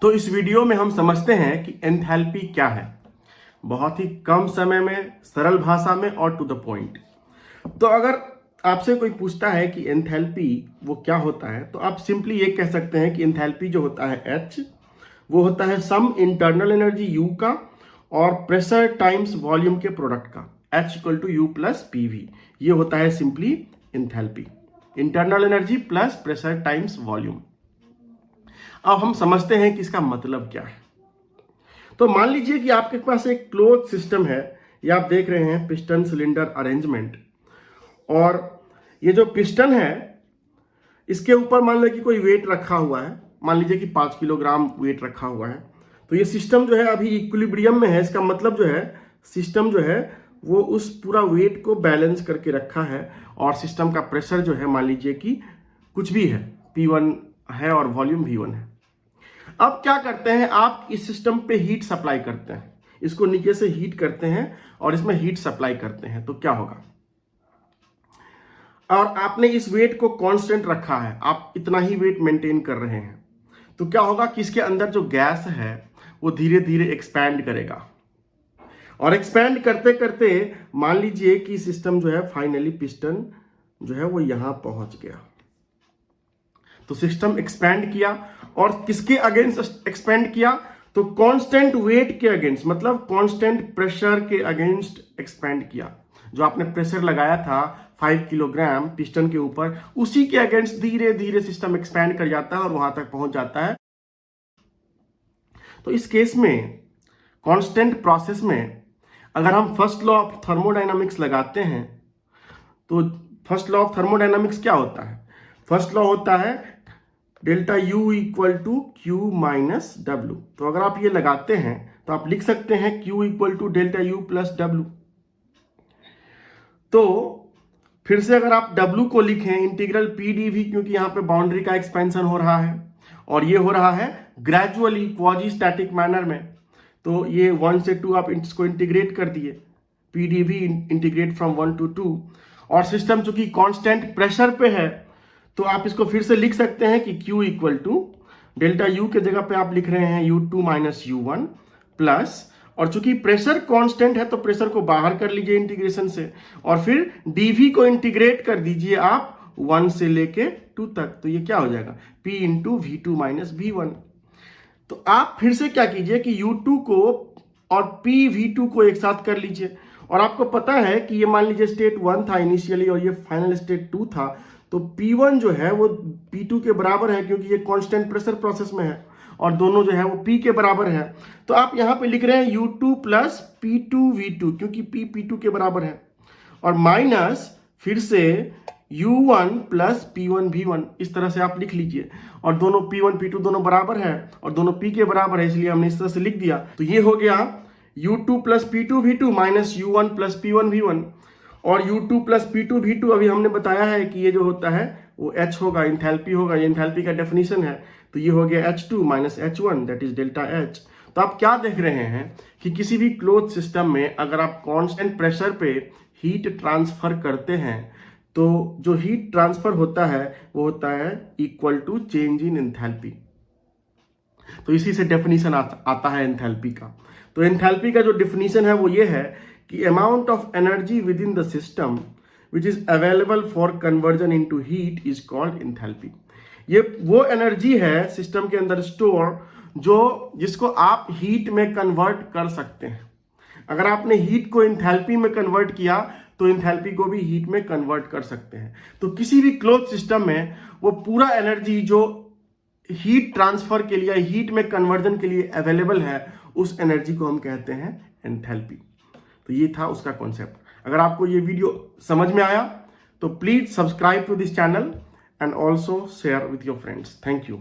तो इस वीडियो में हम समझते हैं कि एंथैल्पी क्या है, बहुत ही कम समय में, सरल भाषा में और टू द पॉइंट। तो अगर आपसे कोई पूछता है कि एंथैल्पी वो क्या होता है, तो आप सिंपली ये कह सकते हैं कि एंथैल्पी जो होता है H, वो होता है सम इंटरनल एनर्जी U का और प्रेशर टाइम्स वॉल्यूम के प्रोडक्ट का, H equal to U plus PV। ये होता है simply enthalpy, internal energy plus pressure times volume. अब हम समझते हैं कि इसका मतलब क्या है। तो मान लीजिए कि आपके पास एक क्लोज सिस्टम है, ये आप देख रहे हैं पिस्टन सिलेंडर अरेंजमेंट, और ये जो पिस्टन है इसके ऊपर मान लो कि कोई वेट रखा हुआ है, मान लीजिए कि 5 किलोग्राम वेट रखा हुआ है। तो ये सिस्टम जो है अभी इक्विलिब्रियम में है, इसका मतलब जो है सिस्टम जो है वो उस पूरा वेट को बैलेंस करके रखा है, और सिस्टम का प्रेशर जो है मान लीजिए कि कुछ भी है, P1 है और वॉल्यूम V1 है। अब क्या करते हैं, आप इस सिस्टम पे हीट सप्लाई करते हैं, इसको नीचे से हीट करते हैं और इसमें हीट सप्लाई करते हैं, तो क्या होगा। और आपने इस वेट को कांस्टेंट रखा है, आप इतना ही वेट मेंटेन कर रहे हैं, तो क्या होगा कि इसके अंदर जो गैस है वो धीरे धीरे एक्सपैंड करेगा, और एक्सपैंड करते करते मान लीजिए कि सिस्टम जो है फाइनली पिस्टन जो है वो यहां पहुंच गया। तो सिस्टम एक्सपैंड किया, और किसके अगेंस्ट एक्सपैंड किया, तो कांस्टेंट वेट के अगेंस्ट, मतलब कांस्टेंट प्रेशर के अगेंस्ट एक्सपैंड किया। जो आपने प्रेशर लगाया था 5 किलोग्राम पिस्टन के ऊपर, उसी के अगेंस्ट धीरे धीरे सिस्टम एक्सपैंड कर जाता है और वहां तक पहुंच जाता है। तो इस केस में कांस्टेंट प्रोसेस में अगर हम फर्स्ट लॉ ऑफ थर्मोडायनामिक्स लगाते हैं, तो फर्स्ट लॉ ऑफ थर्मोडायनामिक्स क्या होता है, फर्स्ट लॉ होता है delta U equal to Q minus W। तो अगर आप ये लगाते हैं तो आप लिख सकते हैं Q equal to delta U plus W। तो फिर से अगर आप W को लिखें इंटीग्रल PdV, क्योंकि यहाँ पे बाउंड्री का एक्सपेंशन हो रहा है और ये हो रहा है ग्रेजुअली क्वाजी स्टैटिक मैनर में, तो ये 1 से 2 आप इसको इंटीग्रेट कर दिए, PdV इंटीग्रेट फ्रॉम 1 to 2, और सिस्टम चूंकि कांस्टेंट प्रेशर पे है तो आप इसको फिर से लिख सकते हैं कि Q equal to delta U के जगह पे आप लिख रहे हैं U2 माइनस U1 प्लस, और चूंकि प्रेशर कांस्टेंट है तो प्रेशर को बाहर कर लीजिए इंटीग्रेशन से, और फिर dV को इंटीग्रेट कर दीजिए आप 1 से लेके 2 तक, तो ये क्या हो जाएगा P into V2 minus V1। तो आप फिर से क्या कीजिए कि U2 को और PV2 को एक साथ कर लीजिए, और आपको पता है कि ये मान लीजिए स्टेट 1 था इनिशियली और ये फाइनल स्टेट 2 था, तो P1 जो है वो P2 के बराबर है, क्योंकि ये कांस्टेंट प्रेशर प्रोसेस में है, और दोनों जो है वो P के बराबर है। तो आप यहाँ पे लिख रहे हैं U2 प्लस P2V2, क्योंकि P P2 के बराबर है, और माइनस फिर से U1 प्लस P1V1, इस तरह से आप लिख लीजिए, और दोनों P1 P2 दोनों बराबर है और दोनों P के बराबर है, इसलिए हमने इस तरह से लिख दिया। तो ये हो गया U2 plus P2V2 minus U1 plus P1V1, और U2 प्लस P2V2 अभी हमने बताया है कि ये जो होता है वो H होगा, एंथैल्पी होगा, ये एंथैल्पी का डेफिनेशन है। तो ये हो गया H2 minus H1 that is delta H। तो आप क्या देख रहे हैं कि किसी भी क्लोज सिस्टम में अगर आप कांस्टेंट प्रेशर पे हीट ट्रांसफर करते हैं, तो जो हीट ट्रांसफर होता है वो होता है equal to change in enthalpy. तो इसी से डेफिनेशन आता है एंथैल्पी का। तो एंथैल्पी का जो डेफिनेशन है वो ये है कि amount of energy with in the system which is available for conversion into heat is called enthalpy. ये वो एनर्जी है सिस्टम के अंदर स्टोर जिसको आप हीट में कन्वर्ट कर सकते हैं। अगर आपने हीट को एंथैल्पी में कन्वर्ट किया तो एंथैल्पी को भी हीट में कन्वर्ट कर सकते हैं। तो किसी भी क्लोज सिस्टम में वो पूरा एनर्जी जो हीट ट्रांसफर के लिए, हीट में कन्वर्जन के लिए अवेलेबल है, उस एनर्जी को हम कहते हैं एंथैल्पी। तो ये था उसका कॉन्सेप्ट। अगर आपको ये वीडियो समझ में आया तो please subscribe to this channel and also share with your friends. Thank you.